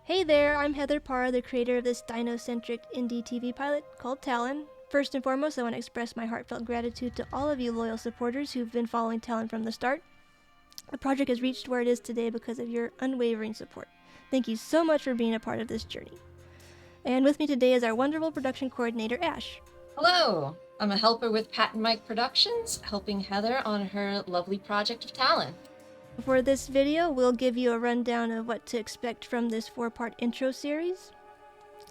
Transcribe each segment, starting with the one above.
Hey there, I'm Heather Parr, the creator of this dino-centric indie TV pilot called Talon. First and foremost, I want to express my heartfelt gratitude to all of you loyal supporters who've been following Talon from the start. The project has reached where it is today because of your unwavering support. Thank you so much for being a part of this journey. And with me today is our wonderful production coordinator, Ash. Hello! I'm a helper with Pat and Mike Productions, helping Heather on her lovely project of Talon. For this video, we'll give you a rundown of what to expect from this 4-part intro series.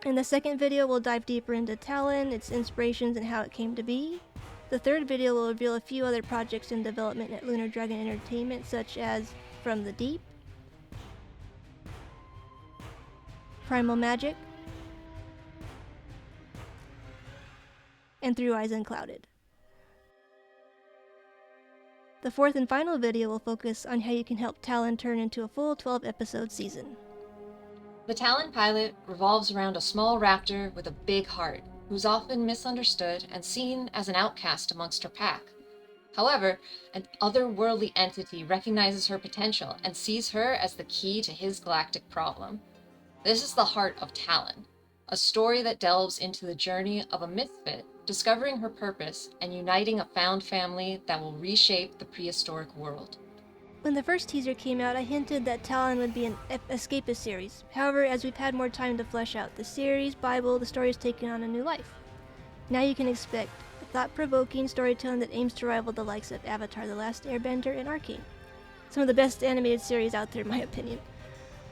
In the second video, we'll dive deeper into Talon, its inspirations, and how it came to be. The third video will reveal a few other projects in development at Lunar Dragon Entertainment, such as From the Deep, Primal Magic, and Through Eyes Unclouded. The fourth and final video will focus on how you can help Talon turn into a full 12-episode season. The Talon pilot revolves around a small raptor with a big heart, who's often misunderstood and seen as an outcast amongst her pack. However, an otherworldly entity recognizes her potential and sees her as the key to his galactic problem. This is the heart of Talon, a story that delves into the journey of a misfit, discovering her purpose and uniting a found family that will reshape the prehistoric world. When the first teaser came out, I hinted that Talon would be an escapist series. However, as we've had more time to flesh out the series, Bible, the story has taken on a new life. Now you can expect a thought-provoking storytelling that aims to rival the likes of Avatar: The Last Airbender and Arcane. Some of the best animated series out there, in my opinion.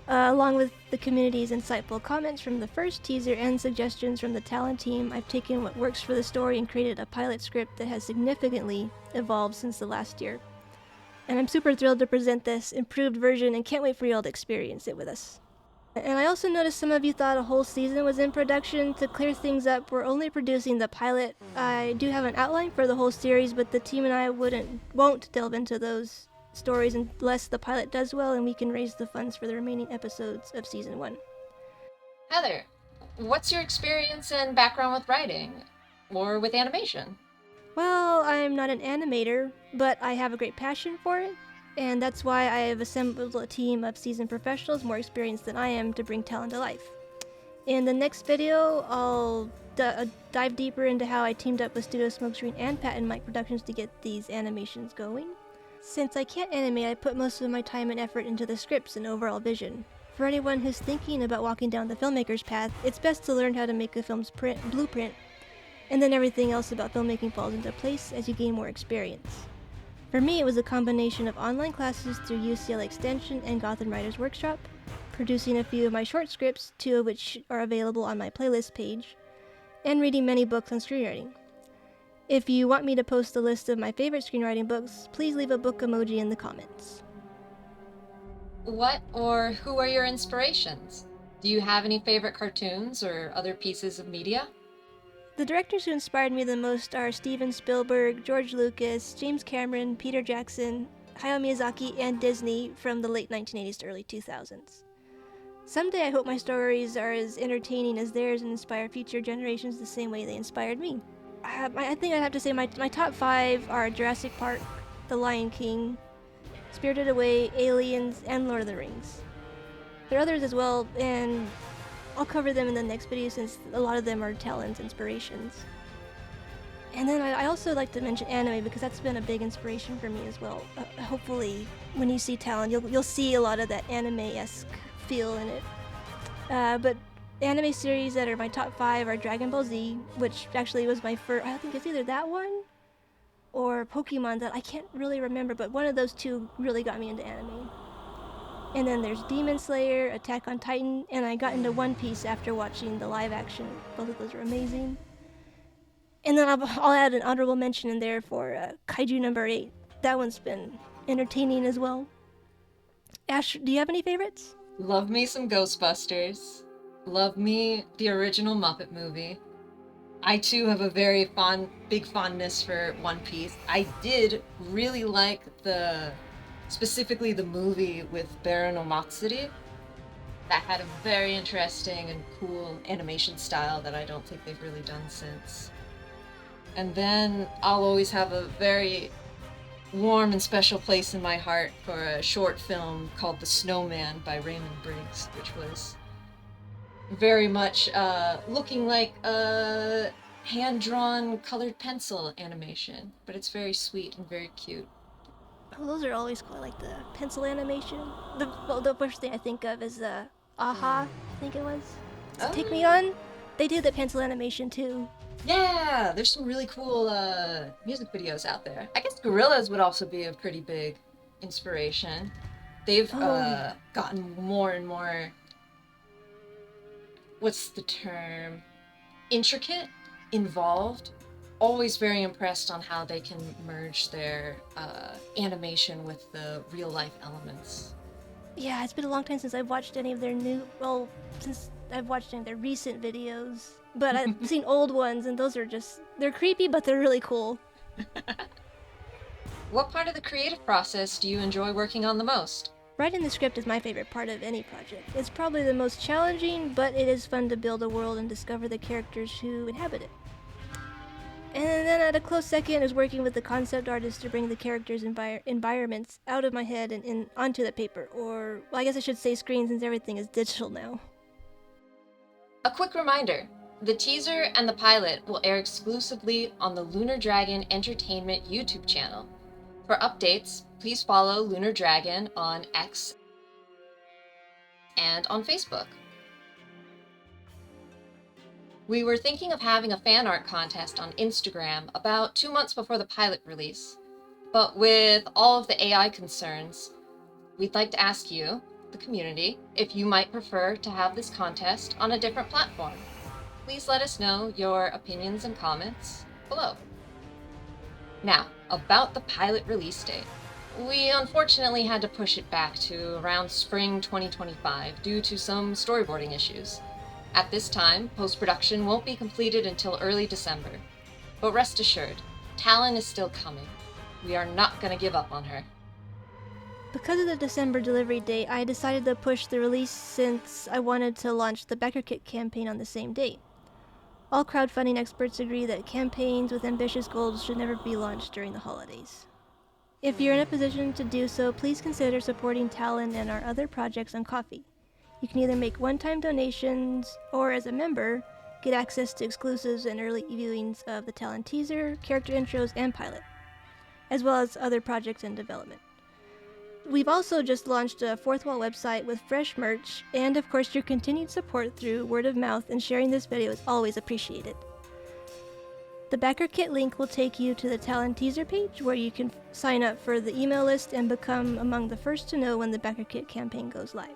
Along with the community's insightful comments from the first teaser and suggestions from the Talon team, I've taken what works for the story and created a pilot script that has significantly evolved since the last year. And I'm super thrilled to present this improved version and can't wait for you all to experience it with us. And I also noticed some of you thought a whole season was in production. To clear things up, we're only producing the pilot. I do have an outline for the whole series, but the team and I won't delve into those stories unless the pilot does well and we can raise the funds for the remaining episodes of season 1. Heather, what's your experience and background with writing? Or with animation? Well, I'm not an animator, but I have a great passion for it, and that's why I have assembled a team of seasoned professionals more experienced than I am to bring Talon to life. In the next video, I'll dive deeper into how I teamed up with Studio Smokescreen and Pat and Mike Productions to get these animations going. Since I can't animate, I put most of my time and effort into the scripts and overall vision. For anyone who's thinking about walking down the filmmaker's path, it's best to learn how to make a film's blueprint, and then everything else about filmmaking falls into place as you gain more experience. For me, it was a combination of online classes through UCLA Extension and Gotham Writers Workshop, producing a few of my short scripts, 2 of which are available on my playlist page, and reading many books on screenwriting. If you want me to post a list of my favorite screenwriting books, please leave a book emoji in the comments. What or who are your inspirations? Do you have any favorite cartoons or other pieces of media? The directors who inspired me the most are Steven Spielberg, George Lucas, James Cameron, Peter Jackson, Hayao Miyazaki, and Disney from the late 1980s to early 2000s. Someday I hope my stories are as entertaining as theirs and inspire future generations the same way they inspired me. I think I'd have to say my top 5 are Jurassic Park, The Lion King, Spirited Away, Aliens, and Lord of the Rings. There are others as well, and I'll cover them in the next video since a lot of them are Talon's inspirations. And then I also like to mention anime because that's been a big inspiration for me as well. Hopefully when you see Talon, you'll see a lot of that anime-esque feel in it. But anime series that are my top 5 are Dragon Ball Z, which actually was my first, I think it's either that one or Pokemon that I can't really remember, but one of those two really got me into anime. And then there's Demon Slayer, Attack on Titan, and I got into One Piece after watching the live action. Both of those are amazing. And then I'll add an honorable mention in there for Kaiju number 8. That one's been entertaining as well. Ash, do you have any favorites? Love me some Ghostbusters. Love me the original Muppet movie. I too have a very big fondness for One Piece. I did really like specifically the movie with Baron Omatsuri. That had a very interesting and cool animation style that I don't think they've really done since. And then I'll always have a very warm and special place in my heart for a short film called The Snowman by Raymond Briggs, which was very much looking like a hand-drawn colored pencil animation, but it's very sweet and very cute. Oh, those are always cool. I like the pencil animation. The first thing I think of is Aha, I think it was. So Take Me On. They do the pencil animation too. Yeah, there's some really cool music videos out there. I guess Gorillaz would also be a pretty big inspiration. They've gotten more and more, what's the term? Intricate, involved. Always very impressed on how they can merge their animation with the real life elements. Yeah, it's been a long time since I've watched any of their since I've watched any of their recent videos. But I've seen old ones, and those are they're creepy, but they're really cool. What part of the creative process do you enjoy working on the most? Writing the script is my favorite part of any project. It's probably the most challenging, but it is fun to build a world and discover the characters who inhabit it. And then at a close second is working with the concept artist to bring the characters' environments out of my head and onto the paper, or well, I guess I should say screen since everything is digital now. A quick reminder, the teaser and the pilot will air exclusively on the Lunar Dragon Entertainment YouTube channel. For updates, please follow Lunar Dragon on X and on Facebook. We were thinking of having a fan art contest on Instagram about 2 months before the pilot release, but with all of the AI concerns, we'd like to ask you, the community, if you might prefer to have this contest on a different platform. Please let us know your opinions and comments below. Now, about the pilot release date. We unfortunately had to push it back to around spring 2025 due to some storyboarding issues. At this time, post-production won't be completed until early December. But rest assured, Talon is still coming. We are not going to give up on her. Because of the December delivery date, I decided to push the release since I wanted to launch the Backer Kit campaign on the same date. All crowdfunding experts agree that campaigns with ambitious goals should never be launched during the holidays. If you're in a position to do so, please consider supporting Talon and our other projects on Ko-fi. You can either make one-time donations, or as a member, get access to exclusives and early viewings of the Talon teaser, character intros, and pilot, as well as other projects in development. We've also just launched a Fourth Wall website with fresh merch, and of course your continued support through word of mouth and sharing this video is always appreciated. The Backer Kit link will take you to the Talon teaser page where you can sign up for the email list and become among the first to know when the Backer Kit campaign goes live.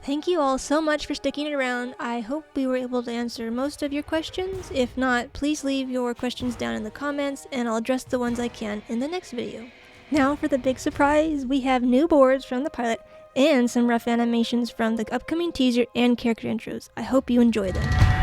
Thank you all so much for sticking around. I hope we were able to answer most of your questions. If not, please leave your questions down in the comments and I'll address the ones I can in the next video. Now for the big surprise, we have new boards from the pilot and some rough animations from the upcoming teaser and character intros. I hope you enjoy them.